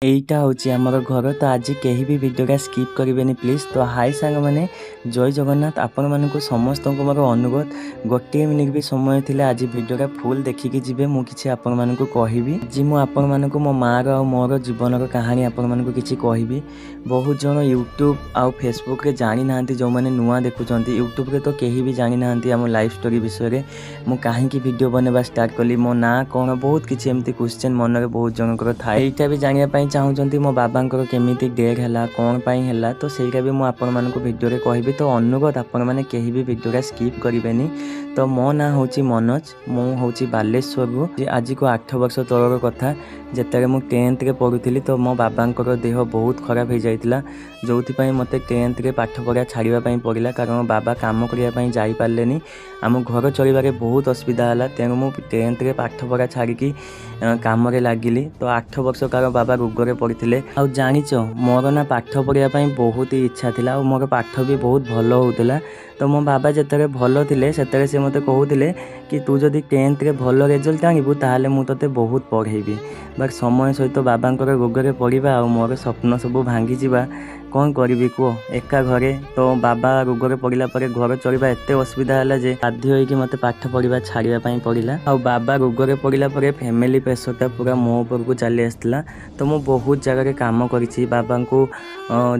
এইটা হচ্ছে আমার ঘর। তো আজ কেহি भी ভিডিওটা স্কিপ করিবেনি প্লিজ। তো হাই सांग मैंने जय जगन्नाथ आपण मानक समस्त मोर अनुरोध गोटे मिनिट भी समय थिले आज भिडियोटा फुल देखिकी जिबे मु किछि आपण मानक कहिबी जी मु आपण मानक मो मार आ मोर जीवन कहानी आपण मानक किछि कहिबी। बहुत जन यूट्यूब आउ फेसबुक रे जानि नांती जो माने नुआ देखुचंती यूट्यूब रे तो केही भी जानि नांती हम लाइफ स्टोरी विषय रे मु काहे की वीडियो बनेबा स्टार्ट कली मो ना कोन बहुत किछि एमती क्वेश्चन मन रे बहुत जनकर थाए एटा भी जानिया पई चाहूचंती मो बाबांकर केमिति डेथ हैला कोन पई हैला तो सेटा भी मु आपण मानक वीडियो रे कहबी। तो अनुरोध आपण माने केही भी वीडियोटा स्किप करिवेनी। तो मो ना होची मनोज मु होची बालेश्वर रु आज को 8 वर्ष तलर कथा जेतरे मु 10th रे पढुथिली तो मो बाबांकर देह बहुत खराब हो जाइतिला जोथि पई मते 10th रे पाठ पढा छाड़िबा पई पड़िला कारण बाबा काम करिया पई जाई पारलेनी आम घर चलबारे बहुत असुविधा हला तेनु मु 10th रे पाठ पढा छाड़िकी काम रे लागिली। तो 8 वर्ष कार बाबा रोगरे पड़िथिले आ जानिच मोर ना पाठ पढ़िया पई बहुत ही इच्छा थिला और मोर पाठ भी बहुत भल होउतिला। तो मो बाबा जेतरे भल थिले सेतरे से मते कहउतिले कि तू जदि 10th रे भल रिजल्ट आनिबु ताहाले मु तते बहुत पढ़ेबी बट समय सहित बाबांकर रोगरे पड़िबा आ मोर स्वप्न सब भांगी जिबा कौन करी कह एका घरे। तो बाबा रोगरे पड़िला परे घर चलवा एत असुविधा है जे बाध्य होइकि मते पाठ पढ़ा छाड़िया पड़िला आ बाबा रोगरे पड़िला परे फैमिली प्रेसरटा पूरा मो ऊपर को चली आसला। तो मु बहुत जगह काम करी बाबा को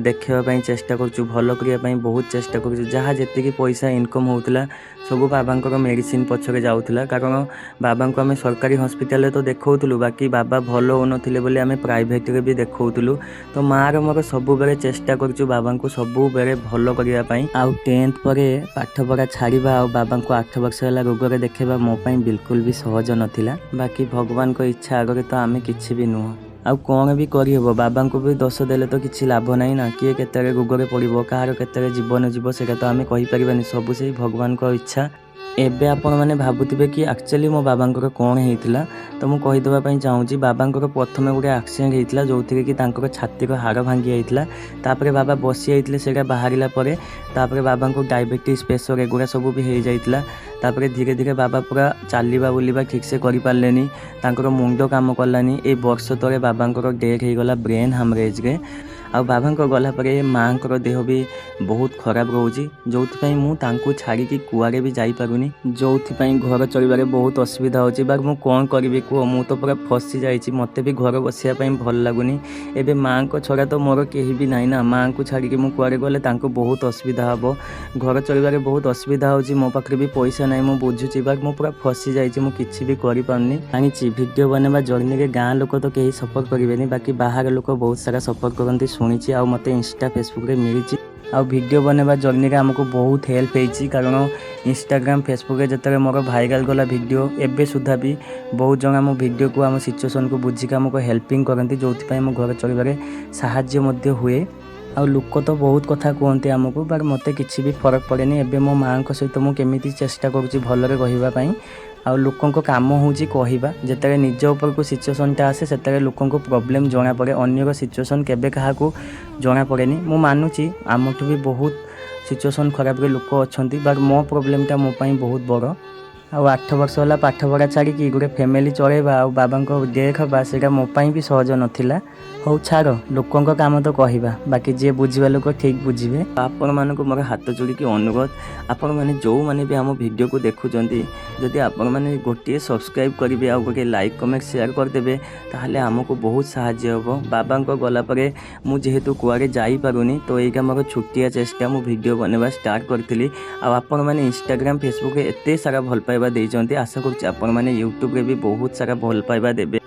देखापी चेष्टा करूँ भल करने बहुत चेष्टा करूँ जहाँ जी पैसा इनकम होता सब बाबांकर मेडिसिन पछरे जाऊला कारण बाबा को आम सरकारी हॉस्पिटल तो देखौलु बाकी बाबा भल हो नथिले बोली आम प्राइवेट रे भी देखौलु। तो मार मोर सब बेले चेष्टा करूँ बाबा को सब बेले भल करने आउ 10th पर पाठ पढ़ा छाड़ा बाबा को 8 वर्ष है रोगरे देखा मो बिल्कुल भी सहज नाला बाकी भगवान को इच्छा आगे तो आम कि भी नुह आउ कौन भी करहब बाबा को भी दोष देले तो किसी लाभ ना ना किए केते रोगरे पड़ो कहार केते जीवन जीव से आम कहीपर सब से भगवान को इच्छा। एबे आपण माने भाबुथिबे कि एक्चुअली मो बाबांकर कौन होइतिला तो मु कहिदबा पई चाहूची बाबांकर प्रथमे गोटे एक्सीडेंट होइतिला जोथिरे कि तांकर छातीर हाड़ भांगी जाइतिला तापरे बाबा बसी जाइतिले सेटा बाहरिला परे तापरे बाबांको डायबिटीज प्रेशर एगुड़ा सब भी हो जाइतिला तापरे धीरे धीरे बाबा पूरा चलवा बुलवा ठीक से करि पारलेनी तांकर मुंड काम कलानी ए वर्ष तरे बाबांकर डेथ हो गला ब्रेन हैमरेज रे आ बाबा गला पर माँ देह भी बहुत खराब रोचे जो मुझे छाड़ी कुआरे भी जापारूनी जो घर चलबारे बहुत असुविधा होची बट मु कौन करी कह मु तो पूरा फसी जाइए मत भी घर बसापी भल लगुनि एबे माँ को छड़ा तो मोर कहीं भी ना ना माँ को छाड़ी मुझे कुआरे गले बहुत असुविधा हम घर चलबारे बहुत असुविधा होची मो पाखे भी पैसा ना मुझे बुझुची बट मु पूरा फसी जाइए मुझे किसी भी कर जानी वीडियो बनवा जर्नी रे गाँ लोक तो कहीं सपोर्ट करेंगे बाकी बाहर लोक बहुत सारा सपोर्ट करते शुणी आ मत इंस्टा फेसबुक रे मिली आ वीडियो बनवा जर्नी रे हमको बहुत हेल्प होती कारण इंस्टाग्राम फेसबुक जिते मोर भाइराल गला वीडियो एबे सुधा भी बहुत जन आम वीडियो को आम सिचुएसन को बुझिक आमको हेल्पिंग करती जो आम घर चलबारे साहाय्य हुए आ लोक तो बहुत कथा कहते आमको बट मत किसी भी फरक पड़ेनी एबे मो माँ सहित मुझे केमी चेष्टा करुँची भलरे रही आ लोकों को काम होची कहवा जिते निज ऊपर को सिचुएसनटा आसे से लोकों को प्रॉब्लम जना पड़े अन्य सिचुएसन केबे कहा जना पड़ेनी मु मानुची आमठू भी बहुत सिचुएसन खराब रे लोक अच्छा बट मो प्रॉब्लमटा मो बहुत बड़ आ 8 वर्ष है पाठ पढ़ा छाड़ी गोटे फैमिली चलेबा आ बाबा डेथ हवा से मो भी सहज नाला हौ छाड़ लोकों काम तो कहवा बाकी जे बुझा लोक ठीक बुझे। आपण मानक मोर हाथ जोड़िकी अनुरोध आपण मैंने जो मैंने भी आम वीडियो को देखुंट जदि आपण मैंने गोटे सब्सक्राइब करेंगे आ गोटे लाइक कमेंट शेयर करदे ताहले आमको बहुत साहाय्य हम बाबा गलापर मुझेतु कुआरे जापारूनी तो यही मोर छुटिया चेष्टा मु वीडियो बनवा स्टार्ट करी आपण मैंने इंस्टाग्राम फेसबुक एत सारा भल पाइबा देइचंती आशा करूँ आपण मैंने यूट्यूब रे भी बहुत सारा भल पाइबा देबे।